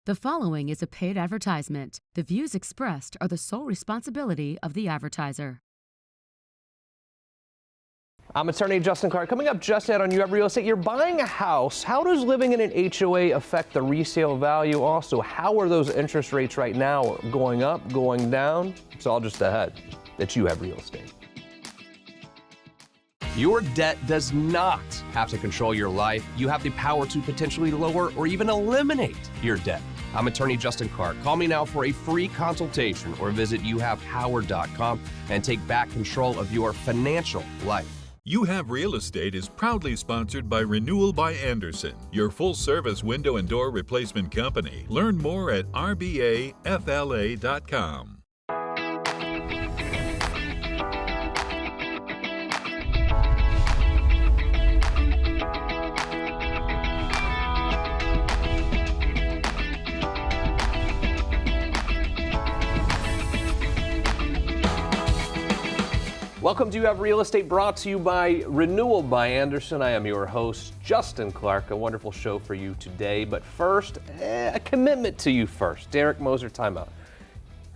The following is a paid advertisement. The views expressed are the sole responsibility of the advertiser. I'm attorney Justin Clark. Coming up just ahead on You Have Real Estate, you're buying a house. How does living in an HOA affect the resale value? Also, how are those interest rates right now? Going up, going down? It's all just ahead. That's You Have Real Estate. Your debt does not have to control your life. You have the power to potentially lower or even eliminate your debt. I'm attorney Justin Clark. Call me now for a free consultation or visit youhavepower.com and take back control of your financial life. You Have Real Estate is proudly sponsored by Renewal by Andersen, your full-service window and door replacement company. Learn more at rbafla.com. Welcome to You Have Real Estate, brought to you by Renewal by Andersen. I am your host, Justin Clark. A wonderful show for you today. But first, a commitment to you first. Derek Moser, timeout.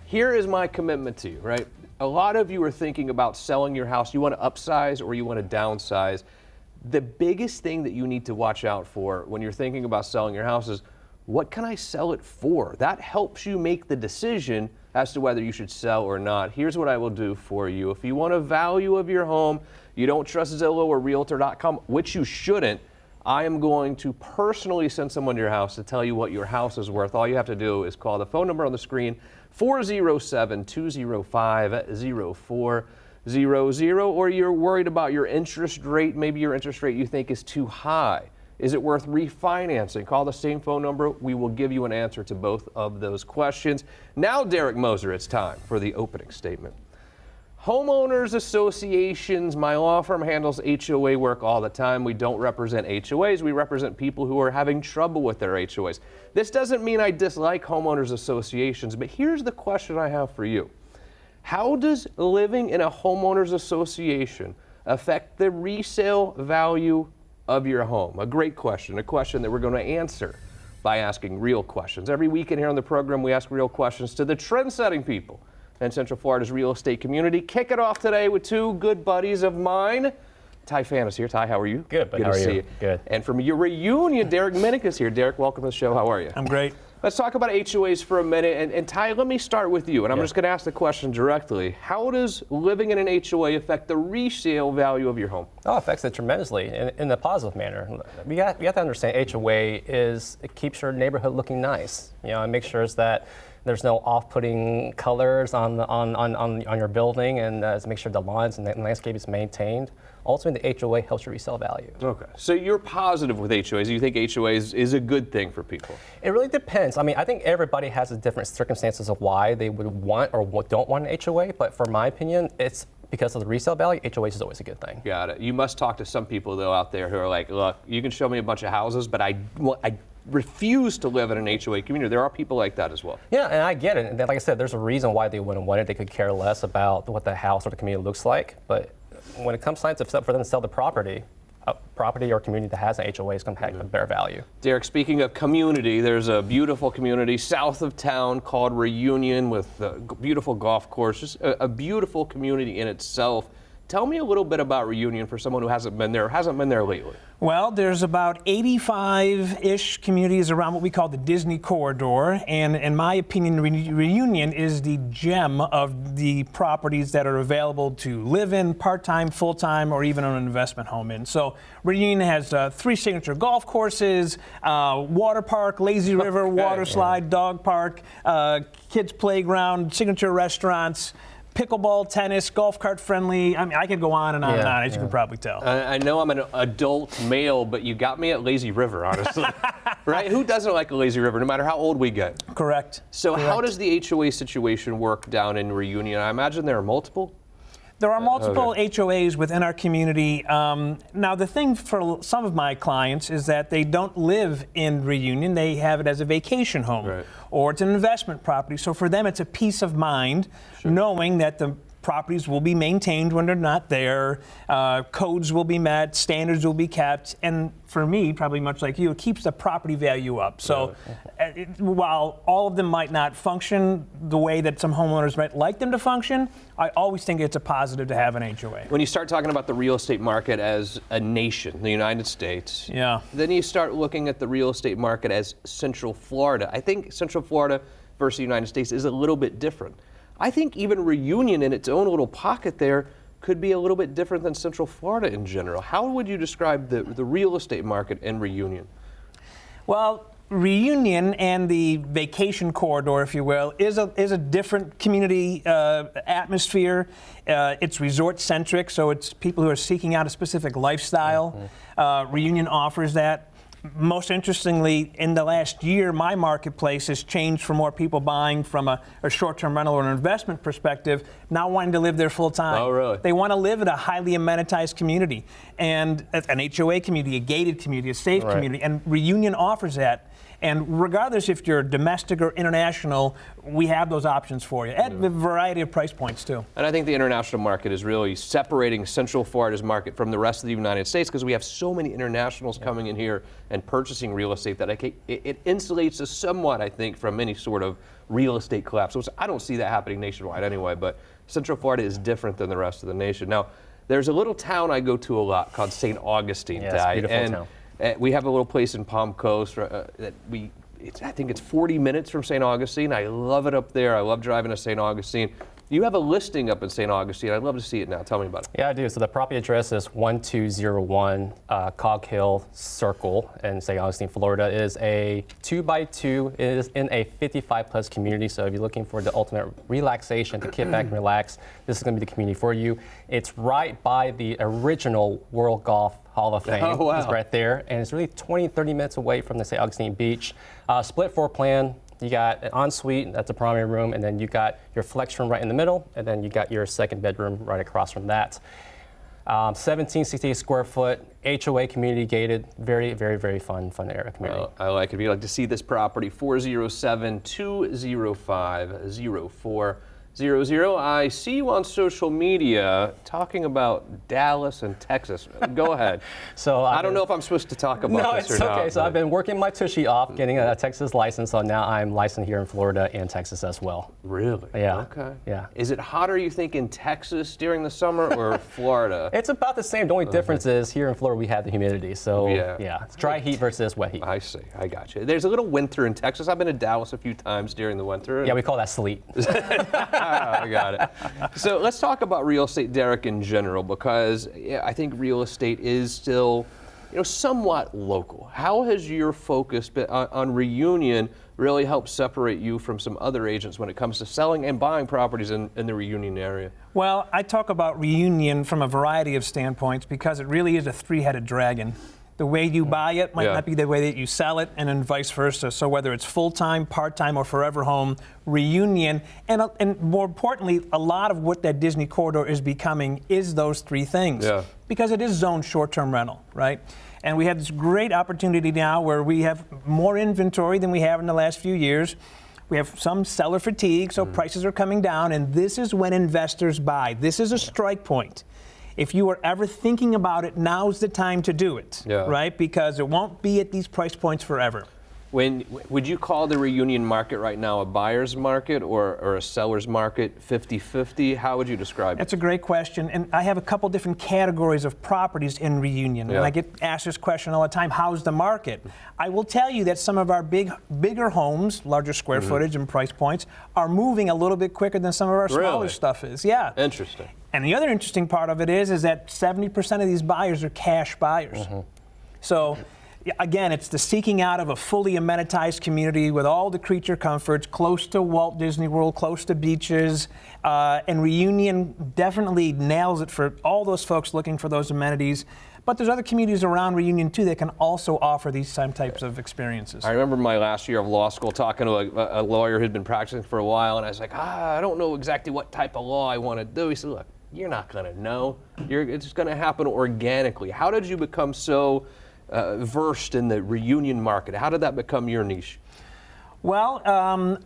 Here is my commitment to you, right? A lot of you are thinking about selling your house. You want to upsize or you want to downsize. The biggest thing that you need to watch out for when you're thinking about selling your house is, what can I sell it for? That helps you make the decision as to whether you should sell or not. Here's what I will do for you. If you want a value of your home, you don't trust Zillow or Realtor.com, which you shouldn't, I am going to personally send someone to your house to tell you what your house is worth. All you have to do is call the phone number on the screen, 407-205-0400, or you're worried about your interest rate. Maybe your interest rate you think is too high. Is it worth refinancing? Call the same phone number. We will give you an answer to both of those questions. Now, Derek Moser, it's time for the opening statement. Homeowners associations, my law firm handles HOA work all the time. We don't represent HOAs. We represent people who are having trouble with their HOAs. This doesn't mean I dislike homeowners associations, but here's the question I have for you. How does living in a homeowners association affect the resale value of your home? A great question, a question that we're going to answer by asking real questions. Every weekend here on the program, we ask real questions to the trend-setting people in Central Florida's real estate community. Kick it off today with two good buddies of mine. Ty Fan is here. Ty, how are you? Good, but how are you? Good. And from your reunion, Derek Minnick is here. Derek, welcome to the show. How are you? I'm great. Let's talk about HOAs for a minute. And Ty, let me start with you. And I'm just going to ask the question directly. How does living in an HOA affect the resale value of your home? Oh, it affects it tremendously in a positive manner. We have to understand HOA it keeps your neighborhood looking nice. You know, it makes sure that there's no off-putting colors on your building, and to make sure the lawns and the landscape is maintained. Ultimately, the HOA helps your resale value. Okay, so you're positive with HOAs. You think HOAs is a good thing for people? It really depends. I mean, I think everybody has a different circumstances of why they would want or don't want an HOA, but for my opinion, it's because of the resale value. HOAs is always a good thing. Got it. You must talk to some people, though, out there who are like, look, you can show me a bunch of houses, but I refuse to live in an HOA community. There are people like that as well. Yeah, and I get it. And like I said, there's a reason why they wouldn't want it. They could care less about what the house or the community looks like. But when it comes time for them to sell the property, a property or community that has an HOA is going to have a better value. Derek, speaking of community, there's a beautiful community south of town called Reunion with a beautiful golf course, just a beautiful community in itself. Tell me a little bit about Reunion for someone who hasn't been there lately. Well, there's about 85-ish communities around what we call the Disney Corridor, and in my opinion, Reunion is the gem of the properties that are available to live in, part-time, full-time, or even an investment home in. So Reunion has 3 signature golf courses, water park, lazy river, water slide, dog park, kids playground, signature restaurants, pickleball, tennis, golf cart friendly. I mean, I could go on and on and on, as you can probably tell. I know I'm an adult male, but you got me at Lazy River, honestly. Right? Who doesn't like a lazy river, no matter how old we get? Correct. So how does the HOA situation work down in Reunion? I imagine there are multiple? There are multiple HOAs within our community. Now, the thing for some of my clients is that they don't live in Reunion. They have it as a vacation home, or it's an investment property. So for them, it's a peace of mind knowing that the properties will be maintained when they're not there, codes will be met, standards will be kept, and for me, probably much like you, it keeps the property value up. So while all of them might not function the way that some homeowners might like them to function, I always think it's a positive to have an HOA. When you start talking about the real estate market as a nation, the United States, then you start looking at the real estate market as Central Florida. I think Central Florida versus the United States is a little bit different. I think even Reunion in its own little pocket there could be a little bit different than Central Florida in general. How would you describe the real estate market in Reunion? Well, Reunion and the vacation corridor, if you will, is a different community atmosphere. It's resort-centric, so it's people who are seeking out a specific lifestyle. Reunion offers that. Most interestingly, in the last year, my marketplace has changed for more people buying from a short-term rental or an investment perspective, not wanting to live there full-time. Oh, really? They want to live in a highly amenitized community, and an HOA community, a gated community, a safe community, and Reunion offers that. And regardless if you're domestic or international, we have those options for you at a variety of price points too. And I think the international market is really separating Central Florida's market from the rest of the United States because we have so many internationals coming in here and purchasing real estate that it insulates us somewhat, I think, from any sort of real estate collapse. So I don't see that happening nationwide anyway, but Central Florida is different than the rest of the nation. Now, there's a little town I go to a lot called St. Augustine. Yeah, it's a beautiful town. We have a little place in Palm Coast that I think it's 40 minutes from St. Augustine. I love it up there. I love driving to St. Augustine. You have a listing up in St. Augustine. I'd love to see it now. Tell me about it. Yeah, I do. So the property address is 1201 Cog Hill Circle in St. Augustine, Florida. It is a 2x2. It is in a 55-plus community. So if you're looking for the ultimate relaxation, to kick back and relax, this is going to be the community for you. It's right by the original World Golf Hall of Fame. Oh, wow. It's right there. And it's really 20, 30 minutes away from the St. Augustine Beach. Split floor plan. You got an ensuite, that's a primary room, and then you got your flex room right in the middle, and then you got your second bedroom right across from that. 1768 square foot, HOA community gated, very, very, very fun area community. Well, I like it. If you'd like to see this property, 407-205-0400. I see you on social media talking about Dallas and Texas. Go ahead. So I don't know if I'm supposed to talk about this or not. No, it's okay. So I've been working my tushy off, getting a Texas license, so now I'm licensed here in Florida and Texas as well. Really? Yeah. Okay. Yeah. Is it hotter, you think, in Texas during the summer or Florida? It's about the same. The only difference is here in Florida we have the humidity. So yeah, it's dry heat versus wet heat. I see. I got you. There's a little winter in Texas. I've been to Dallas a few times during the winter. Yeah, we call that sleet. I got it. So let's talk about real estate, Derek, in general, because I think real estate is still, somewhat local. How has your focus on Reunion really helped separate you from some other agents when it comes to selling and buying properties in the Reunion area? Well, I talk about Reunion from a variety of standpoints because it really is a three-headed dragon. The way you buy it might not be the way that you sell it, and then vice versa. So whether it's full-time, part-time, or forever home, Reunion, and more importantly, a lot of what that Disney corridor is becoming is those three things. Yeah. Because it is zoned short-term rental, right? And we have this great opportunity now where we have more inventory than we have in the last few years. We have some seller fatigue, so prices are coming down, and this is when investors buy. This is a strike point. If you are ever thinking about it, now's the time to do it, right? Because it won't be at these price points forever. Would you call the Reunion market right now a buyer's market or a seller's market, 50-50? How would you describe it? That's a great question, and I have a couple different categories of properties in Reunion, and I get asked this question all the time, how's the market? I will tell you that some of our bigger homes, larger square footage and price points, are moving a little bit quicker than some of our smaller stuff is. Yeah. Interesting. And the other interesting part of it is that 70% of these buyers are cash buyers. So again, it's the seeking out of a fully amenitized community with all the creature comforts, close to Walt Disney World, close to beaches, and Reunion definitely nails it for all those folks looking for those amenities. But there's other communities around Reunion, too, that can also offer these same types of experiences. I remember my last year of law school talking to a lawyer who'd been practicing for a while, and I was like, I don't know exactly what type of law I want to do. He said, look, you're not going to know. It's going to happen organically. How did you become so versed in the Reunion market? How did that become your niche? Well,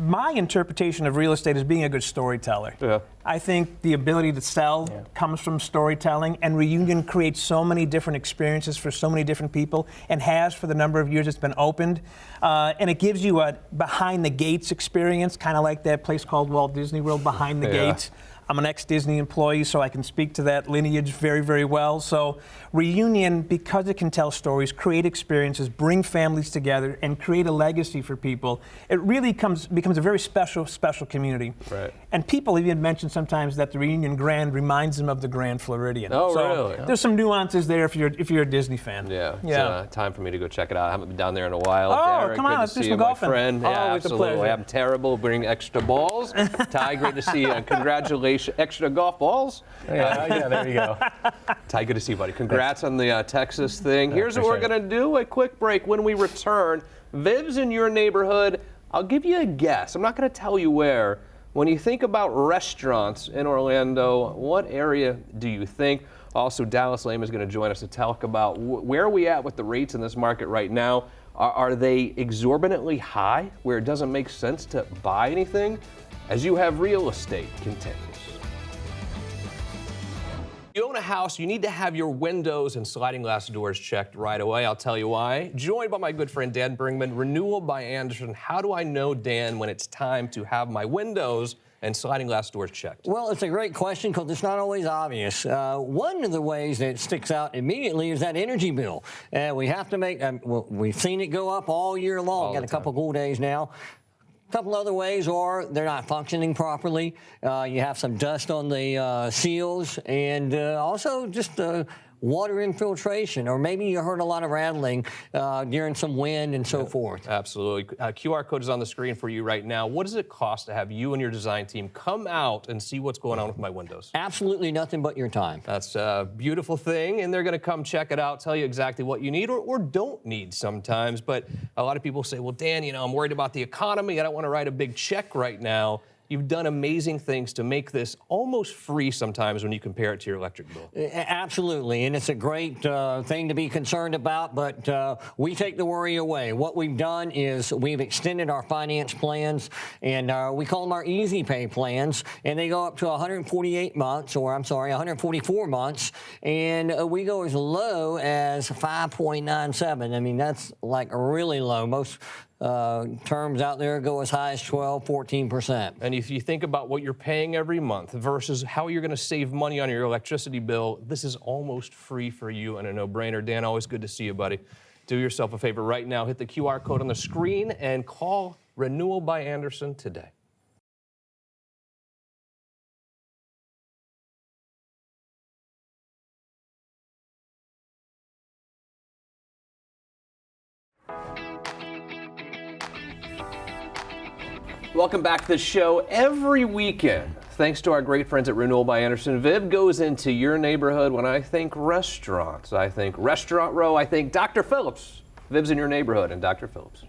my interpretation of real estate is being a good storyteller. Yeah. I think the ability to sell comes from storytelling, and Reunion creates so many different experiences for so many different people, and has for the number of years it's been opened. And it gives you a behind the gates experience, kind of like that place called Walt Disney World, behind the gates. I'm an ex-Disney employee, so I can speak to that lineage very, very well. So Reunion, because it can tell stories, create experiences, bring families together, and create a legacy for people, it really becomes a very special community. Right. And people even mention sometimes that the Reunion Grand reminds them of the Grand Floridian. Oh, so really? There's some nuances there if you're a Disney fan. Yeah. Yeah. It's time for me to go check it out. I haven't been down there in a while. Oh, Derek, come on, good let's to do see some you, my golfing. friend. Yeah, Always a absolutely. pleasure. I'm terrible. Bring extra balls. Ty, great to see you. And congratulations. Extra golf balls. Yeah, there you go. Ty, good to see you, buddy. Congrats on the Texas thing. Here's what we're appreciate going to do. A quick break. When we return, Viv's in your neighborhood. I'll give you a guess. I'm not going to tell you where. When you think about restaurants in Orlando, what area do you think? Also, Dallas Lame is going to join us to talk about where are we at with the rates in this market right now. Are they exorbitantly high where it doesn't make sense to buy anything? As You Have Real Estate continues. You own a house, you need to have your windows and sliding glass doors checked right away. I'll tell you why. Joined by my good friend Dan Bringman, Renewal by Andersen. How do I know, Dan, when it's time to have my windows and sliding glass doors checked? Well, it's a great question because it's not always obvious. One of the ways that sticks out immediately is that energy bill. We have to make, we've seen it go up all year long. Got a couple cool days now. A couple other ways are they're not functioning properly. You have some dust on the seals, and also just water infiltration, or maybe you heard a lot of rattling during some wind and so forth. Absolutely. QR code is on the screen for you right now. What does it cost to have you and your design team come out and see what's going on with my windows? Absolutely nothing but your time. That's a beautiful thing, and they're going to come check it out, tell you exactly what you need or don't need sometimes. But a lot of people say, well, Dan, I'm worried about the economy. I don't want to write a big check right now. You've done amazing things to make this almost free sometimes when you compare it to your electric bill. Absolutely, and it's a great thing to be concerned about, but we take the worry away. What we've done is we've extended our finance plans, and we call them our easy pay plans, and they go up to 144 months, and we go as low as 5.97. I mean, that's like really low. Most terms out there go as high as 12, 14%. And if you think about what you're paying every month versus how you're going to save money on your electricity bill, this is almost free for you and a no-brainer. Dan, always good to see you, buddy. Do yourself a favor right now. Hit the QR code on the screen and call Renewal by Andersen today. Welcome back to the show. Every weekend, thanks to our great friends at Renewal by Andersen, Viv goes into your neighborhood. When I think restaurants, I think Restaurant Row, I think Dr. Phillips. Viv's in your neighborhood, and Dr. Phillips.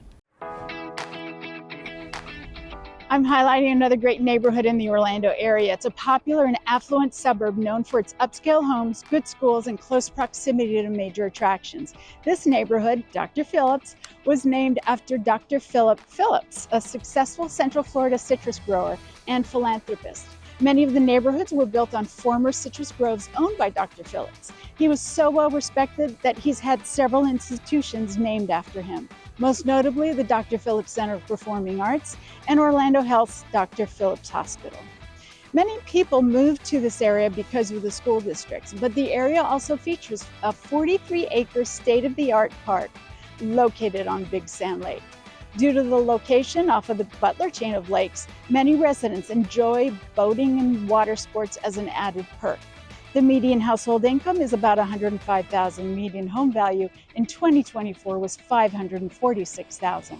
I'm highlighting another great neighborhood in the Orlando area. It's a popular and affluent suburb known for its upscale homes, good schools, and close proximity to major attractions. This neighborhood, Dr. Phillips, was named after Dr. Philip Phillips, a successful Central Florida citrus grower and philanthropist. Many of the neighborhoods were built on former citrus groves owned by Dr. Phillips. He was so well respected that he's had several institutions named after him, most notably the Dr. Phillips Center of Performing Arts and Orlando Health's Dr. Phillips Hospital. Many people moved to this area because of the school districts, but the area also features a 43-acre state-of-the-art park located on Big Sand Lake. Due to the location off of the Butler chain of lakes, many residents enjoy boating and water sports as an added perk. The median household income is about $105,000. Median home value in 2024 was $546,000.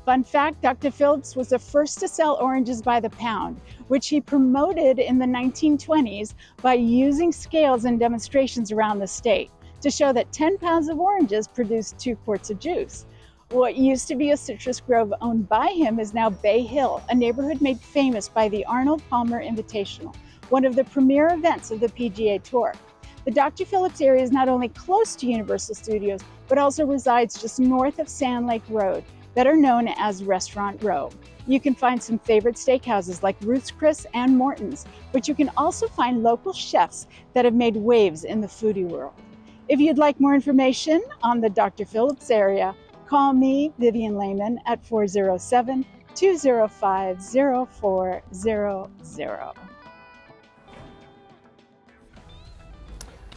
Fun fact, Dr. Phillips was the first to sell oranges by the pound, which he promoted in the 1920s by using scales and demonstrations around the state to show that 10 pounds of oranges produced 2 quarts of juice. What used to be a citrus grove owned by him is now Bay Hill, a neighborhood made famous by the Arnold Palmer Invitational, one of the premier events of the PGA Tour. The Dr. Phillips area is not only close to Universal Studios, but also resides just north of Sand Lake Road, better known as Restaurant Row. You can find some favorite steakhouses like Ruth's Chris and Morton's, but you can also find local chefs that have made waves in the foodie world. If you'd like more information on the Dr. Phillips area, call me, Vivian Lehman, at 407-205-0400.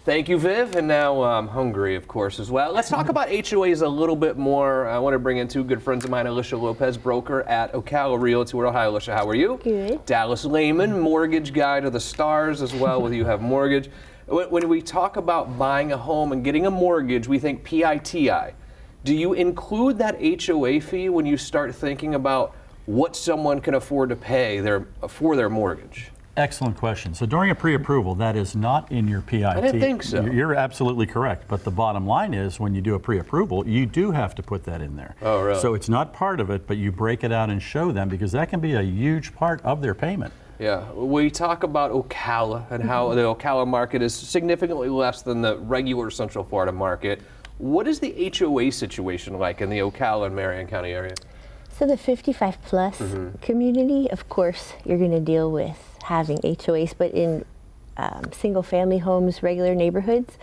Thank you, Viv. And now I'm hungry, of course, as well. Let's talk about HOAs a little bit more. I want to bring in two good friends of mine, Alicia Lopez, broker at Ocala Realty World. Hi, Alicia. How are you? Good. Dallas Lehman, mortgage guy to the stars as well with You Have Mortgage. When we talk about buying a home and getting a mortgage, we think PITI. Do you include that HOA fee when you start thinking about what someone can afford to pay for their mortgage? Excellent question. So during a pre-approval, that is not in your PIT. I didn't think so. You're absolutely correct. But the bottom line is when you do a pre-approval, you do have to put that in there. Oh, really? So it's not part of it, but you break it out and show them because that can be a huge part of their payment. Yeah, we talk about Ocala and how the Ocala market is significantly less than the regular Central Florida market. What is the HOA situation like in the Ocala and Marion County area? So the 55 plus community, of course, you're going to deal with having HOAs, but in single family homes, regular neighborhoods,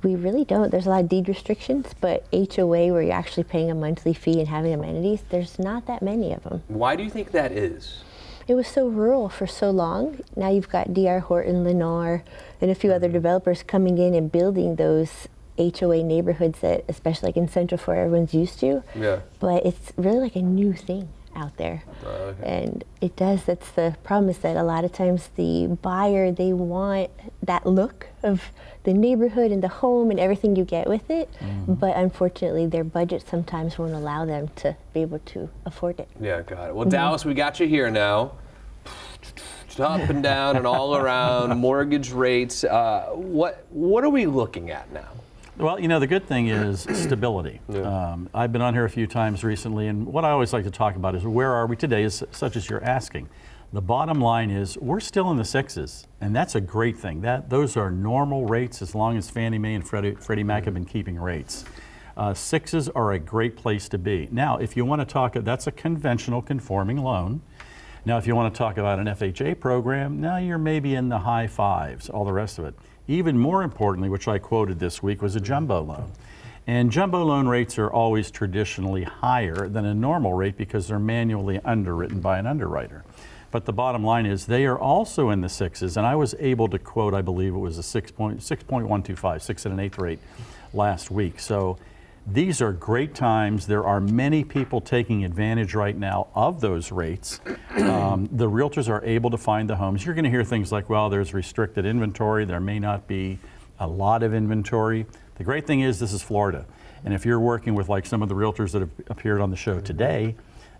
we really don't. There's a lot of deed restrictions, but HOA where you're actually paying a monthly fee and having amenities, there's not that many of them. Why do you think that is? It was so rural for so long. Now you've got D.R. Horton, Lennar, and a few other developers coming in and building those HOA neighborhoods that, especially like in Central Florida, everyone's used to. Yeah. But it's really like a new thing out there. And that's the problem, is that a lot of times the buyer, they want that look of the neighborhood and the home and everything you get with it, but unfortunately their budget sometimes won't allow them to be able to afford it. Yeah, got it. Well, Dallas, we got you here now. Up and down and all around, mortgage rates. What are we looking at now? Well, you know, the good thing is stability. I've been on here a few times recently, and what I always like to talk about is where are we today, such as you're asking. The bottom line is we're still in the sixes, and that's a great thing. Those are normal rates as long as Fannie Mae and Freddie Mac have been keeping rates. Sixes are a great place to be. Now, if you want to talk, that's a conventional conforming loan. Now, if you want to talk about an FHA program, now you're maybe in the high fives, all the rest of it. Even more importantly, which I quoted this week, was a jumbo loan. And jumbo loan rates are always traditionally higher than a normal rate because they're manually underwritten by an underwriter. But the bottom line is they are also in the sixes, and I was able to quote, I believe it was a 6.125, 6 1/8 rate last week. So these are great times. There are many people taking advantage right now of those rates. The realtors are able to find the homes. You're going to hear things like, well, there's restricted inventory. There may not be a lot of inventory. The great thing is this is Florida. And if you're working with like some of the realtors that have appeared on the show today,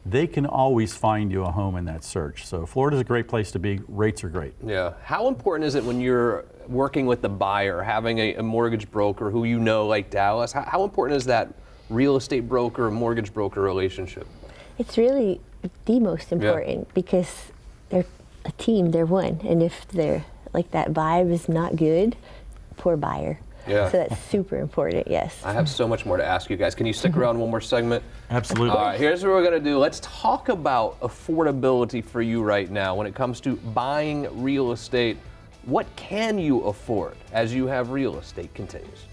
they can always find you a home in that search. So Florida's a great place to be. Rates are great. Yeah. How important is it when you're working with the buyer, having a mortgage broker who you know, like Dallas? How important is that real estate broker, mortgage broker relationship? It's really the most important because they're a team, they're one. And if they're like that vibe is not good, poor buyer. Yeah. So that's super important, yes. I have so much more to ask you guys. Can you stick around one more segment? Absolutely. All right, here's what we're going to do. Let's talk about affordability for you right now when it comes to buying real estate. What can you afford as You Have Real Estate continues?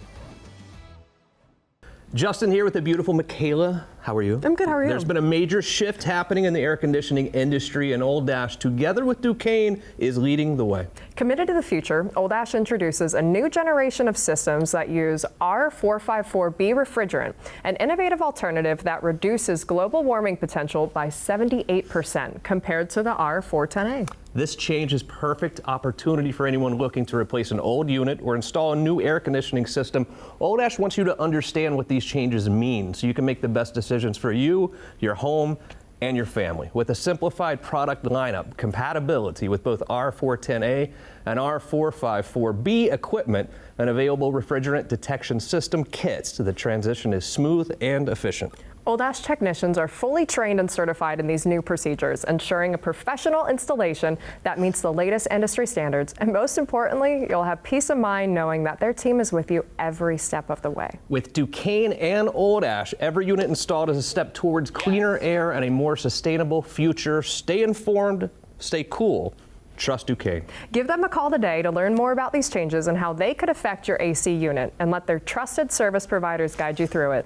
Justin here with the beautiful Michaela. How are you? I'm good, how are you? There's been a major shift happening in the air conditioning industry, and Old Ash, together with Duquesne, is leading the way. Committed to the future, Old Ash introduces a new generation of systems that use R454B refrigerant, an innovative alternative that reduces global warming potential by 78% compared to the R410A. This change is perfect opportunity for anyone looking to replace an old unit or install a new air conditioning system. Old Ash wants you to understand what these changes mean so you can make the best decisions for you, your home, and your family. With a simplified product lineup, compatibility with both R410A and R454B equipment, and available refrigerant detection system kits, the transition is smooth and efficient. Old Ash technicians are fully trained and certified in these new procedures, ensuring a professional installation that meets the latest industry standards. And most importantly, you'll have peace of mind knowing that their team is with you every step of the way. With Duquesne and Old Ash, every unit installed is a step towards cleaner air and a more sustainable future. Stay informed, stay cool. Trust Duquesne. Give them a call today to learn more about these changes and how they could affect your AC unit, and let their trusted service providers guide you through it.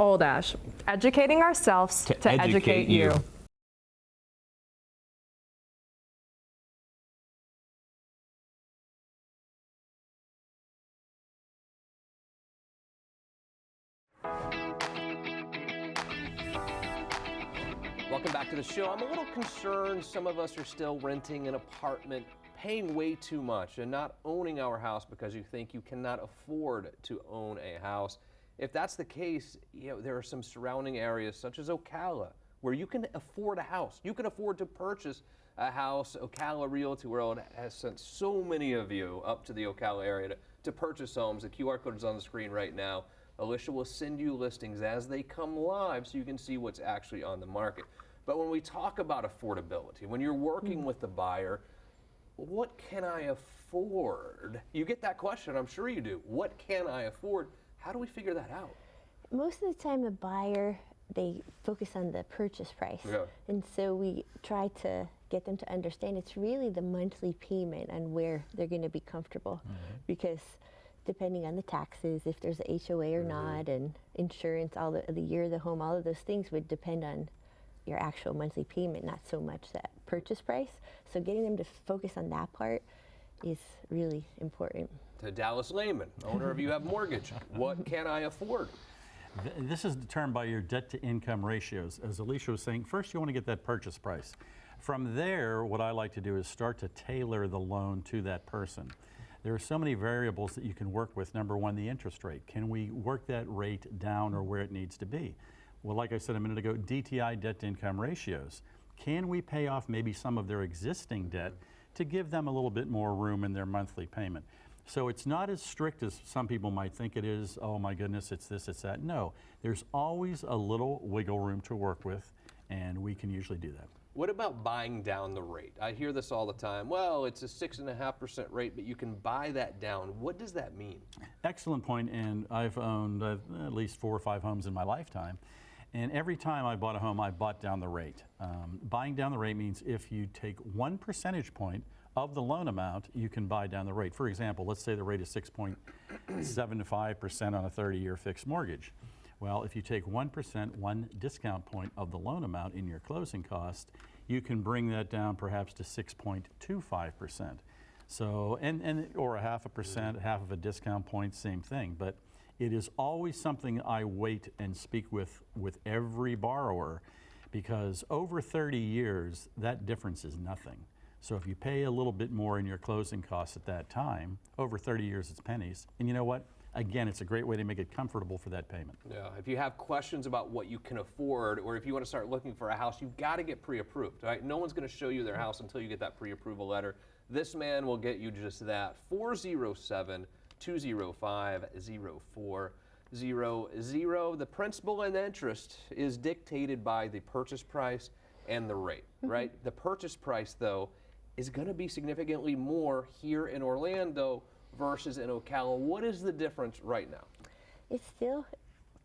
Old Ash, educating ourselves to educate you. Welcome back to the show. I'm a little concerned some of us are still renting an apartment, paying way too much, and not owning our house because you think you cannot afford to own a house. If that's the case, there are some surrounding areas such as Ocala where you can afford a house. You can afford to purchase a house. Ocala Realty World has sent so many of you up to the Ocala area to purchase homes. The QR code is on the screen right now. Alicia will send you listings as they come live so you can see what's actually on the market. But when we talk about affordability, when you're working with the buyer, what can I afford? You get that question, I'm sure you do. What can I afford? How do we figure that out? Most of the time a buyer, they focus on the purchase price. Yeah. And so we try to get them to understand it's really the monthly payment and where they're going to be comfortable. Because depending on the taxes, if there's a HOA or not, and insurance, all the year of the home, all of those things would depend on your actual monthly payment, not so much that purchase price. So getting them to focus on that part is really important. To Dallas Lehman, owner of You Have Mortgage, what can I afford? This is determined by your debt to income ratios. As Alicia was saying, first you want to get that purchase price. From there, what I like to do is start to tailor the loan to that person. There are so many variables that you can work with. Number one, the interest rate. Can we work that rate down or where it needs to be? Well, like I said a minute ago, DTI, debt to income ratios. Can we pay off maybe some of their existing debt to give them a little bit more room in their monthly payment? So it's not as strict as some people might think it is. Oh my goodness, it's this, it's that. No, there's always a little wiggle room to work with, and we can usually do that. What about buying down the rate? I hear this all the time. Well, it's a 6.5% rate, but you can buy that down. What does that mean? Excellent point, and I've owned at least 4 or 5 homes in my lifetime. And every time I bought a home, I bought down the rate. Buying down the rate means if you take 1 percentage point of the loan amount, you can buy down the rate. For example, let's say the rate is 6.75% on a 30-year fixed mortgage. Well, if you take 1%, 1 discount point of the loan amount in your closing cost, you can bring that down perhaps to 6.25%. So, or a 0.5%, half of a discount point, same thing. But it is always something I wait and speak with every borrower, because over 30 years, that difference is nothing. So if you pay a little bit more in your closing costs at that time, over 30 years it's pennies. And you know what? Again, it's a great way to make it comfortable for that payment. Yeah, if you have questions about what you can afford, or if you want to start looking for a house, you've got to get pre-approved, right? No one's going to show you their house until you get that pre-approval letter. This man will get you just that. 407-205-0400. The principal and interest is dictated by the purchase price and the rate, right? The purchase price, though, is going to be significantly more here in Orlando versus in Ocala. What is the difference right now? It's still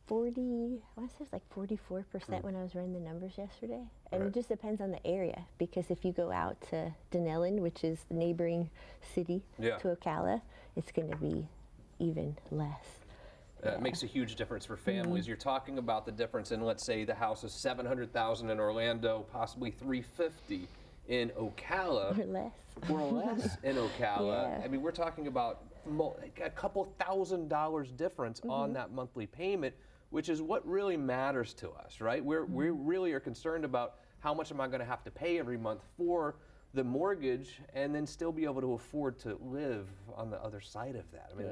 40, I want to say it's like 44% when I was running the numbers yesterday. And it just depends on the area, because if you go out to Dunellen, which is the neighboring city to Ocala, it's going to be even less. It makes a huge difference for families. You're talking about the difference in, let's say, the house is $700,000 in Orlando, possibly $350,000 in Ocala. Or less in Ocala. I mean, we're talking about a couple $1,000s difference on that monthly payment, which is what really matters to us, right? We really are concerned about how much am I going to have to pay every month for the mortgage, and then still be able to afford to live on the other side of that. I mean,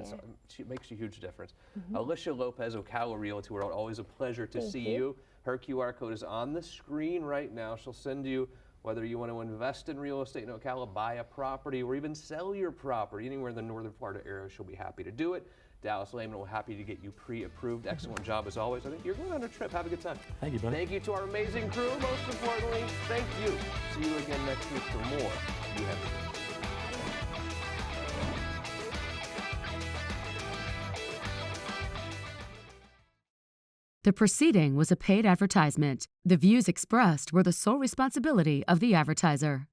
it makes a huge difference. Alicia Lopez, Ocala Realty World, always a pleasure to see you. Her QR code is on the screen right now. She'll send you, whether you want to invest in real estate in Ocala, buy a property, or even sell your property anywhere in the northern Florida area, she'll be happy to do it. Dallas Lehman, we're happy to get you pre-approved. Excellent job as always. I think you're going on a trip. Have a good time. Thank you, buddy. Thank you to our amazing crew. Most importantly, thank you. See you again next week for more You Have It. The proceeding was a paid advertisement. The views expressed were the sole responsibility of the advertiser.